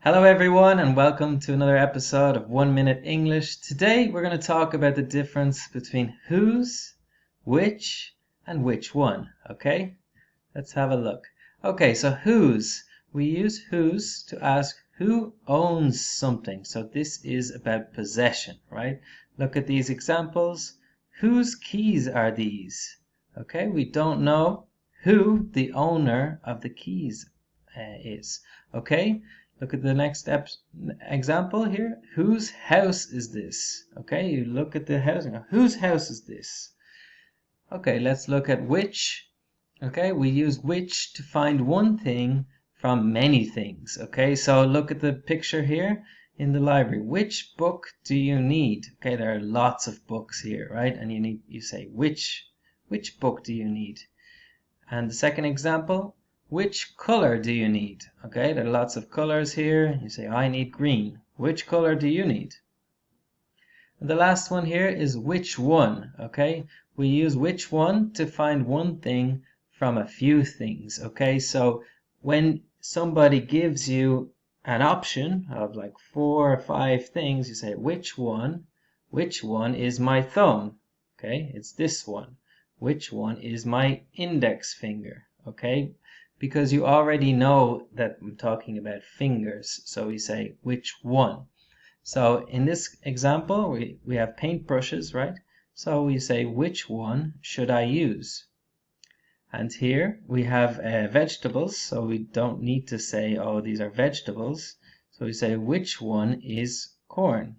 Hello, everyone, and welcome to another episode of 1 Minute English. Today, we're going to talk about the difference between whose, which, and which one. Okay, let's have a look. Okay, so whose. We use whose to ask who owns something. So this is about possession, right? Look at these examples. Whose keys are these? Okay, we don't know who the owner of the keys is. Okay. Look at the next example here. Whose house is this? Okay, you look at the house and go, whose house is this? Okay, let's look at which. Okay, we use which to find one thing from many things. Okay, so look at the picture here in the library. Which book do you need? Okay, there are lots of books here, right? And you say which book do you need? And the second example, which color do you need? Okay, there are lots of colors here. You say, I need green. Which color do you need? And the last one here is which one. Okay, we use which one to find one thing from a few things. Okay, so when somebody gives you an option of like 4 or 5 things, you say, which one is my thumb? Okay, it's this one. Which one is my index finger? Okay, because you already know that I'm talking about fingers, so we say which one. So in this example, we have paintbrushes, right? So we say which one should I use? And here we have vegetables, so we don't need to say, oh, these are vegetables. So we say which one is corn?